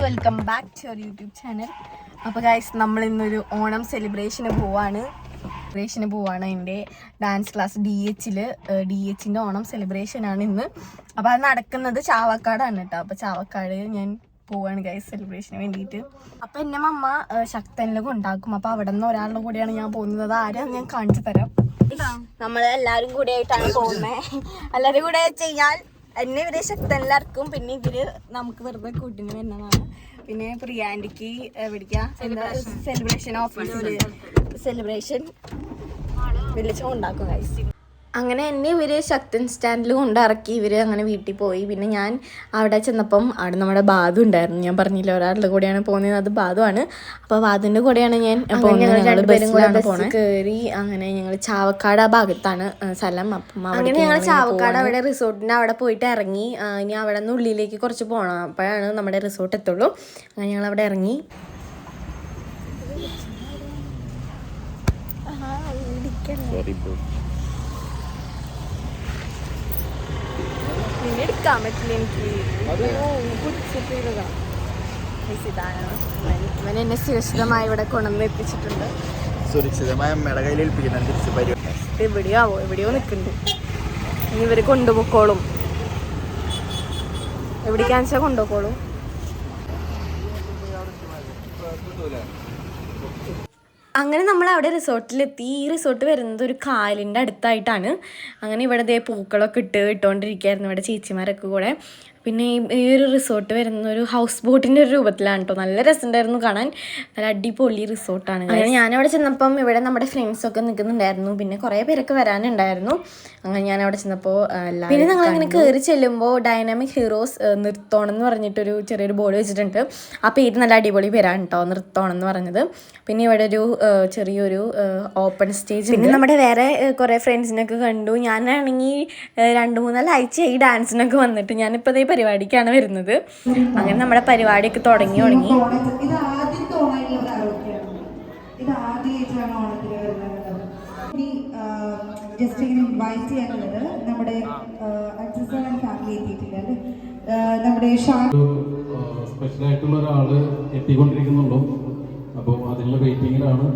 Welcome back to our YouTube channel. അപ്പോൾ guys, നമ്മൾ ഇന്നൊരു ഓണം സെലിബ്രേഷന് പോവാണ്. എൻ്റെ ഡാൻസ് ക്ലാസ് ഡി എച്ചിൻ്റെ ഓണം സെലിബ്രേഷനാണ് ഇന്ന്. അപ്പോൾ അത് നടക്കുന്നത് ചാവക്കാടാണ് കേട്ടോ. അപ്പോൾ ചാവക്കാട് ഞാൻ പോവാണ് ഗൈസ് സെലിബ്രേഷന് വേണ്ടിയിട്ട്. അപ്പോൾ എൻ്റെ മമ്മ ശക്തനിലൊക്കെ ഉണ്ടാക്കും. അപ്പോൾ അവിടെ നിന്ന് ഒരാളുടെ കൂടെയാണ് ഞാൻ പോകുന്നത്. ആരെയാണ് ഞാൻ കാണിച്ചു തരാം. നമ്മൾ എല്ലാവരും കൂടെ ആയിട്ടാണ് പോകുന്നത്. എല്ലാവരും കൂടെ ചെയ്യാൻ എന്നെ ഇവരെ ശക്തനിലിറക്കും. പിന്നെ ഇവര് നമുക്ക് വെറുതെ കൂട്ടിന് വരുന്നതാണ്. പിന്നെ പ്രിയാൻറ്റിക്ക് എവിടേക്കാ സെലിബ്രേഷൻ ഓഫീസിൽ സെലിബ്രേഷൻ വിളിച്ച് ഉണ്ടാക്കും ഗൈസ്. അങ്ങനെ എന്നെ ഇവർ ശക്തൻ സ്റ്റാൻഡിൽ കൊണ്ടിറക്കി. ഇവർ അങ്ങനെ വീട്ടിൽ പോയി. പിന്നെ ഞാൻ അവിടെ ചെന്നപ്പം അവിടെ നമ്മുടെ ബാധു ഉണ്ടായിരുന്നു. ഞാൻ പറഞ്ഞില്ല ഒരാളുടെ കൂടെയാണ് പോകുന്നത്, അത് ബാധുവാണ്. അപ്പോൾ ബാധുവിൻ്റെ കൂടെയാണ് ഞാൻ ബസ്സിലാണ് കയറി. അങ്ങനെ ഞങ്ങൾ ചാവക്കാട് ആ ഭാഗത്താണ് സ്ഥലം. അപ്പം അങ്ങനെ ഞങ്ങൾ ചാവക്കാട് അവിടെ റിസോർട്ടിൻ്റെ അവിടെ പോയിട്ട് ഇറങ്ങി. ഇനി അവിടെ നിന്ന് ഉള്ളിലേക്ക് കുറച്ച് പോകണം, അപ്പോഴാണ് നമ്മുടെ റിസോർട്ട് എത്തുള്ളൂ. അങ്ങനെ ഞങ്ങൾ അവിടെ ഇറങ്ങി. എടുക്കാൻ പറ്റില്ല എനിക്ക്. ഇവൻ എന്നെ സുരക്ഷിതമായി ഇവിടെ കൊണ്ടുവന്ന് എത്തിച്ചിട്ടുണ്ട്. സുരക്ഷിതമായ അമ്മയുടെ കയ്യിൽ ഏൽപ്പിക്കുന്നുണ്ട്. എവിടെയോ നിൽക്കുന്നുണ്ട്. ഇനി ഇവര് കൊണ്ടുപോക്കോളും. എവിടേക്കാന്ന് വെച്ചാൽ കൊണ്ടുപോക്കോളും. അങ്ങനെ നമ്മൾ അവിടെ റിസോർട്ടിലെത്തി. ഈ റിസോർട്ട് വരുന്നത് ഒരു കായലിൻ്റെ അടുത്തായിട്ടാണ്. അങ്ങനെ ഇവിടെ പൂക്കളൊക്കെ ഇട്ടുകൊണ്ടിരിക്കുകയായിരുന്നു ഇവിടെ ചേച്ചിമാരൊക്കെ കൂടെ. പിന്നെ ഈ ഒരു റിസോർട്ട് വരുന്ന ഒരു ഹൗസ് ബോട്ടിൻ്റെ ഒരു രൂപത്തിലാണ് കേട്ടോ. നല്ല രസമുണ്ടായിരുന്നു കാണാൻ. നല്ല അടിപൊളി റിസോർട്ടാണ്. അങ്ങനെ ഞാനവിടെ ചെന്നപ്പം ഇവിടെ നമ്മുടെ ഫ്രണ്ട്സൊക്കെ നിൽക്കുന്നുണ്ടായിരുന്നു. പിന്നെ കുറേ പേരൊക്കെ വരാനുണ്ടായിരുന്നു. അങ്ങനെ ഞാനവിടെ ചെന്നപ്പോൾ പിന്നെ ഞങ്ങളിങ്ങനെ കയറി ചെല്ലുമ്പോൾ ഡൈനാമിക് ഹീറോസ് നിർത്തോണം എന്ന് പറഞ്ഞിട്ടൊരു ചെറിയൊരു ബോർഡ് വെച്ചിട്ടുണ്ട്. ആ പേര് നല്ല അടിപൊളി പേരാണ് കേട്ടോ, നിർത്തോണം എന്ന് പറഞ്ഞത്. പിന്നെ ഇവിടെ ഒരു ചെറിയൊരു ഓപ്പൺ സ്റ്റേജ്. പിന്നെ നമ്മുടെ വേറെ കുറേ ഫ്രണ്ട്സിനൊക്കെ കണ്ടു. ഞാനാണെങ്കിൽ 2-3 ആഴ്ചയായി ഡാൻസിനൊക്കെ വന്നിട്ട്. ഞാനിപ്പോൾ ഇതേ പരിപാടിക്കാണ് വരുന്നത്. അങ്ങനെ നമ്മുടെ പരിപാടിയൊക്കെ തുടങ്ങി. ജസ്റ്റ് ഇങ്ങനെ ഇൻവൈറ്റ് ചെയ്യാനുള്ളത് നമ്മുടെ ഫാമിലി എത്തിയിട്ടില്ല. നമ്മുടെ സ്പെഷ്യൽ ആയിട്ടുള്ള ഒരാള് എത്തിക്കൊണ്ടിരിക്കുന്നുള്ളൂ. അപ്പോൾ അതിനുള്ള വെയിറ്റിങ്ങിലാണ്.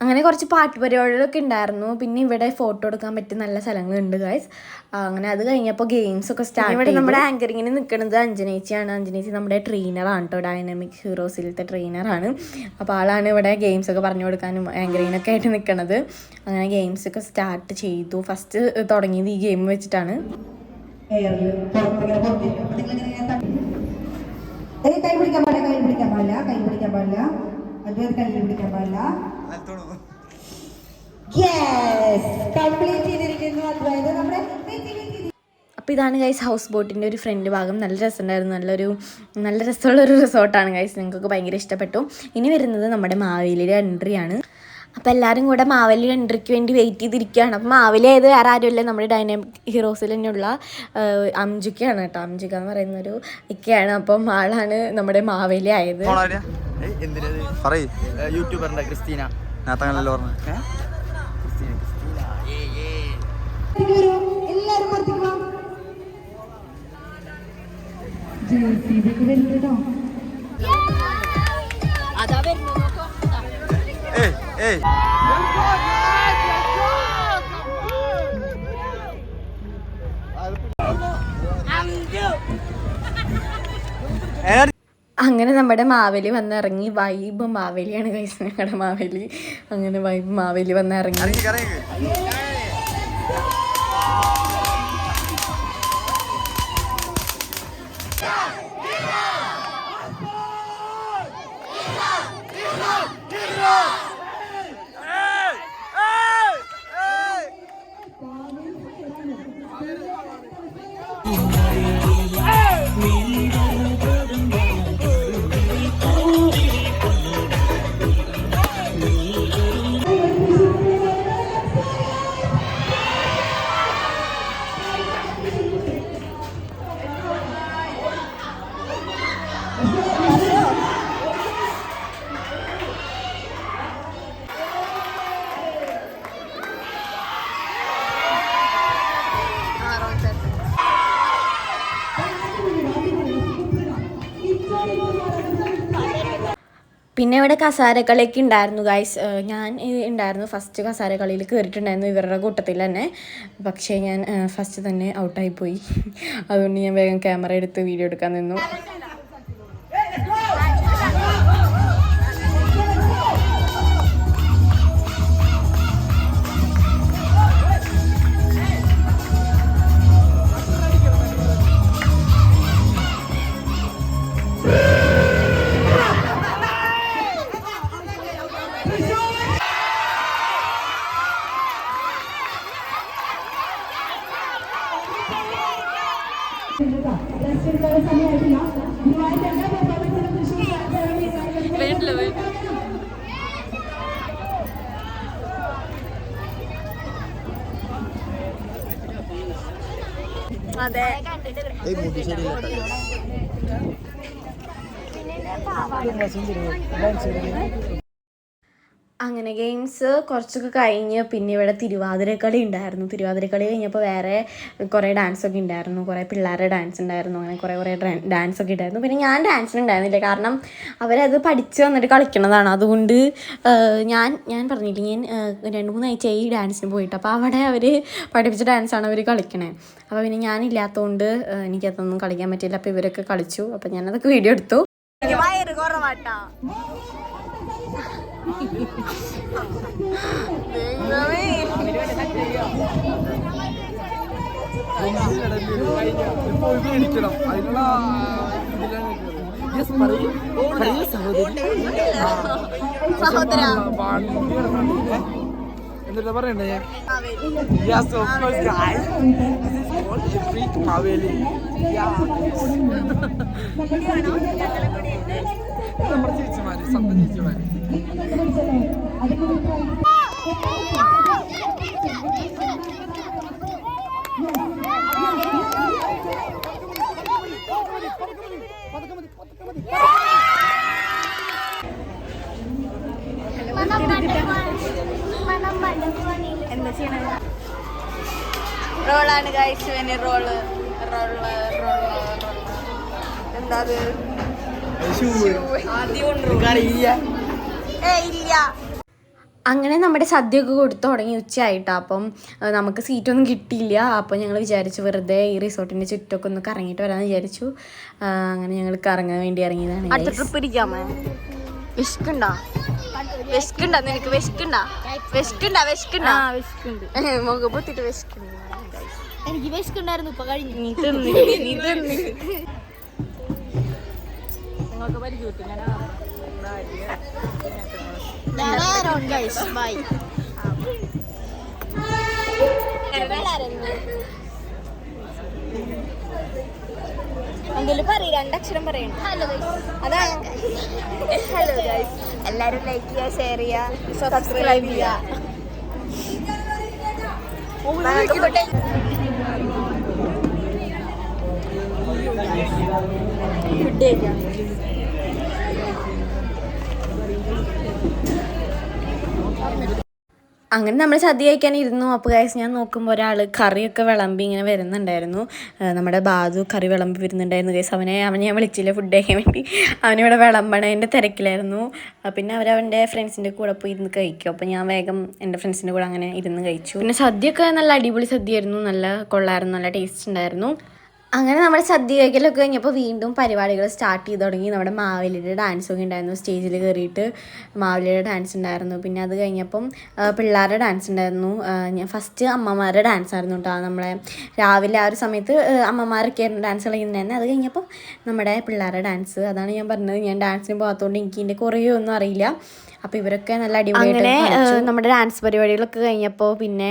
അങ്ങനെ കുറച്ച് പാട്ട് പരിപാടികളൊക്കെ ഉണ്ടായിരുന്നു. പിന്നെ ഇവിടെ ഫോട്ടോ എടുക്കാൻ പറ്റിയ നല്ല സ്ഥലങ്ങളുണ്ട് ഗൈസ്. അങ്ങനെ അത് കഴിഞ്ഞപ്പോൾ ഗെയിംസൊക്കെ സ്റ്റാർട്ട്. ഇവിടെ നമ്മുടെ ആങ്കറിങ്ങിന് നിൽക്കുന്നത് അഞ്ജനേച്ചിയാണ്. അഞ്ജനേച്ചി നമ്മുടെ ട്രെയിനറാണ് കേട്ടോ, ഡൈനാമിക് ഹീറോസിലത്തെ ട്രെയിനറാണ്. അപ്പോൾ ആളാണ് ഇവിടെ ഗെയിംസൊക്കെ പറഞ്ഞു കൊടുക്കാനും ആങ്കറിങ്ങിനൊക്കെ ആയിട്ട് നിൽക്കുന്നത്. അങ്ങനെ ഗെയിംസൊക്കെ സ്റ്റാർട്ട് ചെയ്തു. ഫസ്റ്റ് തുടങ്ങിയത് ഈ ഗെയിം വെച്ചിട്ടാണ്. കൈ പിടിക്കാൻ പാടില്ല. അതുപോലെ കയ്യിൽ പിടിക്കാൻ പാടില്ല. അപ്പോൾ ഇതാണ് ഗൈസ് ഹൗസ് ബോട്ടിൻ്റെ ഒരു ഫ്രണ്ട് ഭാഗം. നല്ല രസമുണ്ടായിരുന്നു. നല്ല രസമുള്ളൊരു റിസോർട്ടാണ് ഗൈസ്. നിങ്ങൾക്കൊക്കെ ഭയങ്കര ഇഷ്ടപ്പെട്ടു. ഇനി വരുന്നത് നമ്മുടെ മാവേലിയുടെ എൻട്രിയാണ്. അപ്പോൾ എല്ലാവരും കൂടെ മാവേലിയുടെ എൻട്രിക്ക് വേണ്ടി വെയിറ്റ് ചെയ്തിരിക്കുകയാണ്. അപ്പോൾ മാവേലി ആയത് വേറെ ആരുമില്ല, നമ്മുടെ ഡൈനാമിക് ഹീറോസിൽ തന്നെയുള്ള അംജുക്കയാണ് കേട്ടോ. അംജുക്ക എന്ന് പറയുന്നൊരു ഇക്കയാണ്. അപ്പം ആളാണ് നമ്മുടെ മാവേലി ആയത്. യൂട്യൂബറിന്റെ ക്രിസ്റ്റീന അങ്ങനെ നമ്മുടെ മാവേലി വന്നിറങ്ങി. വൈബ് മാവേലിയാണ് ഗൈസ് ഞങ്ങളുടെ മാവേലി. അങ്ങനെ വൈബ് മാവേലി വന്നിറങ്ങി. പിന്നെ ഇവിടെ കസാരക്കളിയൊക്കെ ഉണ്ടായിരുന്നു ഗൈസ്. ഞാൻ ഉണ്ടായിരുന്നു ഫസ്റ്റ് കസാരക്കളിയിൽ കയറിയിട്ടുണ്ടായിരുന്നു ഇവരുടെ കൂട്ടത്തിൽ തന്നെ. പക്ഷേ ഞാൻ ഫസ്റ്റ് തന്നെ ഔട്ടായിപ്പോയി. അതുകൊണ്ട് ഞാൻ വേഗം ക്യാമറ എടുത്ത് വീഡിയോ എടുക്കാൻ നിന്നു. അതെ, അങ്ങനെ ഗെയിംസ് കുറച്ചൊക്കെ കഴിഞ്ഞ് പിന്നെ ഇവിടെ തിരുവാതിരക്കളി ഉണ്ടായിരുന്നു. തിരുവാതിരക്കളി കഴിഞ്ഞപ്പോൾ വേറെ കുറേ ഡാൻസൊക്കെ ഉണ്ടായിരുന്നു. കുറേ പിള്ളേരുടെ ഡാൻസ് ഉണ്ടായിരുന്നു. അങ്ങനെ കുറേ ഡാൻസൊക്കെ ഉണ്ടായിരുന്നു. പിന്നെ ഞാൻ ഡാൻസിനുണ്ടായിരുന്നില്ല, കാരണം അവരത് പഠിച്ച് വന്നിട്ട് കളിക്കണതാണ്. അതുകൊണ്ട് ഞാൻ പറഞ്ഞില്ല, ഞാൻ 2-3 ആഴ്ചയായി ഡാൻസിന് പോയിട്ട്. അപ്പോൾ അവിടെ അവർ പഠിപ്പിച്ച ഡാൻസാണ് അവർ കളിക്കണേ. അപ്പോൾ പിന്നെ ഞാനില്ലാത്തതുകൊണ്ട് എനിക്കതൊന്നും കളിക്കാൻ പറ്റില്ല. അപ്പോൾ ഇവരൊക്കെ കളിച്ചു. അപ്പോൾ ഞാനതൊക്കെ വീഡിയോ എടുത്തു. വയറ് കുറവാട്ടാ. എന്താ പറയണ്ടേ? Yes of course guys, this is called freak Maveli. നമ്മുടെ ചേച്ചിമാര്, സ്വന്തം ചേച്ചിമാര്. എന്താ ചെയ്യണ? റോളാണ് ഗൈസ്, വേണേ റോള്. എന്താ അത്? ഇല്ല. അങ്ങനെ നമ്മുടെ സദ്യയൊക്കെ കൊടുത്തു തുടങ്ങി ഉച്ചയായിട്ടാണ്. അപ്പം നമുക്ക് സീറ്റൊന്നും കിട്ടിയില്ല. അപ്പം ഞങ്ങൾ വിചാരിച്ചു വെറുതെ ഈ റിസോർട്ടിൻ്റെ ചുറ്റൊക്കെ ഒന്ന് കറങ്ങിയിട്ട് വരാമെന്ന് വിചാരിച്ചു. അങ്ങനെ ഞങ്ങൾ കറങ്ങാൻ വേണ്ടി ഇറങ്ങിയതാണ്. അടുത്ത ട്രിപ്പ് ഇരിക്കാമേ? വിശക്കുണ്ടോ നിനക്ക്? വിശക്കുണ്ടാ? മുഖപ്പൊത്തിട്ട് വിശക്കുണ്ട്. എനിക്ക് വിശക്കുണ്ടായിരുന്നു, ഇപ്പൊ കഴിഞ്ഞു. നീ തിന്ന്. നിങ്ങൾക്ക് പരിചയപ്പെട്ടു. എന്തെങ്കിലും പറയും, 2 അക്ഷരം പറയണം. അതാണ്. ഹലോ ഗൈസ്, എല്ലാവരും ലൈക്ക് ചെയ്യുക, ഷെയർ ചെയ്യുക, സബ്സ്ക്രൈബ് ചെയ്യുക. ഫുഡ് കഴിക്കാം. അങ്ങനെ നമ്മൾ സദ്യ കഴിക്കാനിരുന്നു. അപ്പോൾ ഗൈസ് ഞാൻ നോക്കുമ്പോൾ ഒരാൾ കറിയൊക്കെ വിളമ്പി ഇങ്ങനെ വരുന്നുണ്ടായിരുന്നു. നമ്മുടെ ബാദു കറി വിളമ്പി വരുന്നുണ്ടായിരുന്നു ഗൈസ്. അവനെ ഞാൻ വിളിച്ചില്ല ഫുഡ് കഴിക്കാൻ വേണ്ടി. അവനിവിടെ വിളമ്പണതിൻ്റെ തിരക്കിലായിരുന്നു. പിന്നെ അവൻ്റെ ഫ്രണ്ട്സിൻ്റെ കൂടെ പോയി ഇരുന്ന് കഴിക്കും. അപ്പോൾ ഞാൻ വേഗം എൻ്റെ ഫ്രണ്ട്സിൻ്റെ കൂടെ അങ്ങനെ ഇരുന്ന് കഴിച്ചു. പിന്നെ സദ്യയൊക്കെ നല്ല അടിപൊളി സദ്യയായിരുന്നു, നല്ല കൊള്ളായിരുന്നു, നല്ല ടേസ്റ്റ് ഉണ്ടായിരുന്നു. അങ്ങനെ നമ്മുടെ സദ്യ കഴിക്കലൊക്കെ കഴിഞ്ഞപ്പോൾ വീണ്ടും പരിപാടികൾ സ്റ്റാർട്ട് ചെയ്ത് തുടങ്ങി. നമ്മുടെ മാവേലിയുടെ ഡാൻസൊക്കെ ഉണ്ടായിരുന്നു. സ്റ്റേജിൽ കയറിയിട്ട് മാവേലിയുടെ ഡാൻസ് ഉണ്ടായിരുന്നു. പിന്നെ അത് കഴിഞ്ഞപ്പം പിള്ളേരുടെ ഡാൻസ് ഉണ്ടായിരുന്നു. ഞാൻ ഫസ്റ്റ് അമ്മമാരുടെ ഡാൻസ് ആയിരുന്നു കേട്ടോ. നമ്മളെ രാവിലെ ആ ഒരു സമയത്ത് അമ്മമാരൊക്കെ ആയിരുന്നു ഡാൻസ് കളിക്കുന്നുണ്ടായിരുന്നു. അത് കഴിഞ്ഞപ്പം നമ്മുടെ പിള്ളേരുടെ ഡാൻസ്. അതാണ് ഞാൻ പറഞ്ഞത്, ഞാൻ ഡാൻസിന് പോകാത്തതുകൊണ്ട് എനിക്ക് ഇതിൻ്റെ കുറേ ഒന്നും അറിയില്ല. അപ്പോൾ ഇവരൊക്കെ നല്ല അടിപൊളിയായിട്ട് അങ്ങനെ നമ്മുടെ ഡാൻസ് പരിപാടികളൊക്കെ കഴിഞ്ഞപ്പോൾ പിന്നെ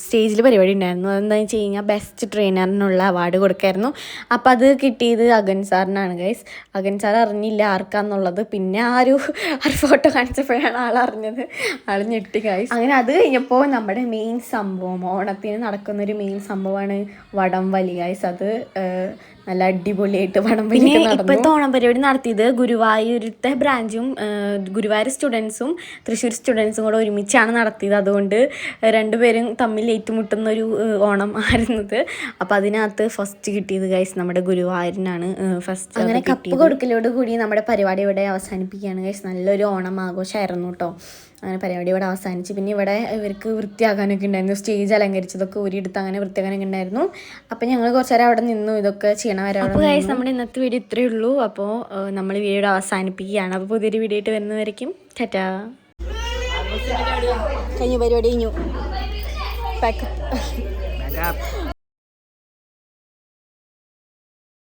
സ്റ്റേജിൽ പരിപാടി ഉണ്ടായിരുന്നു. അതെന്താണെന്ന് വെച്ച് കഴിഞ്ഞാൽ ബെസ്റ്റ് ട്രെയിനറിനുള്ള അവാർഡ് കൊടുക്കായിരുന്നു. അപ്പോൾ അത് കിട്ടിയത് അഗൻ സാറിനാണ് ഗൈസ്. അഗൻ സാർ അറിഞ്ഞില്ല ആർക്കാന്നുള്ളത്. പിന്നെ ആ ഒരു ഫോട്ടോ കാണിച്ചപ്പോഴാണ് ആളറിഞ്ഞത്. ആൾ ഞെട്ടി ഗൈസ്. അങ്ങനെ അത് കഴിഞ്ഞപ്പോൾ നമ്മുടെ മെയിൻ സംഭവം, ഓണത്തിന് നടക്കുന്നൊരു മെയിൻ സംഭവമാണ് വടംവലി ഗൈസ്. അത് നല്ല അടിപൊളിയായിട്ട് വടംവലി ഇപ്പോഴത്തെ ഓണം പരിപാടി നടത്തിയത് ഗുരുവായൂരത്തെ ബ്രാഞ്ചും ഗുരുവായൂർ സ്റ്റുഡൻസും തൃശ്ശൂർ സ്റ്റുഡൻസും കൂടെ ഒരുമിച്ചാണ് നടത്തിയത്. അതുകൊണ്ട് രണ്ടുപേരും തമ്മിൽ ഏറ്റുമുട്ടുന്ന ഒരു ഓണം ആയിരുന്നത്. അപ്പം അതിനകത്ത് ഫസ്റ്റ് കിട്ടിയത് ഗൈസ് നമ്മുടെ ഗുരുവായൂരിനാണ് ഫസ്റ്റ്. അങ്ങനെ കപ്പ് കൊടുക്കലോട് കൂടി നമ്മുടെ പരിപാടി ഇവിടെ അവസാനിപ്പിക്കുകയാണ് ഗൈസ്. നല്ലൊരു ഓണം ആഘോഷമായിരുന്നു കേട്ടോ. അങ്ങനെ പരിപാടി ഇവിടെ അവസാനിച്ച്. പിന്നെ ഇവിടെ ഇവർക്ക് വൃത്തിയാക്കാനൊക്കെ ഉണ്ടായിരുന്നു. സ്റ്റേജ് അലങ്കരിച്ചതൊക്കെ ഒരിടത്ത് അങ്ങനെ വൃത്തിയാക്കാനൊക്കെ ഉണ്ടായിരുന്നു. അപ്പം ഞങ്ങൾ കുറച്ച് നേരം അവിടെ നിന്നു ഇതൊക്കെ ചെയ്യണ വരെ. അപ്പോൾ ഗൈസ് നമ്മുടെ ഇന്നത്തെ വീഡിയോ ഇത്രയേ ഉള്ളൂ. അപ്പോൾ നമ്മൾ വീഡിയോ അവസാനിപ്പിക്കുകയാണ്. അപ്പോൾ പുതിയൊരു വീഡിയോ ആയിട്ട് വരുന്നവരേക്കും ടാറ്റാ. കഴിഞ്ഞു പരിപാടി കഴിഞ്ഞു. പാക്ക്.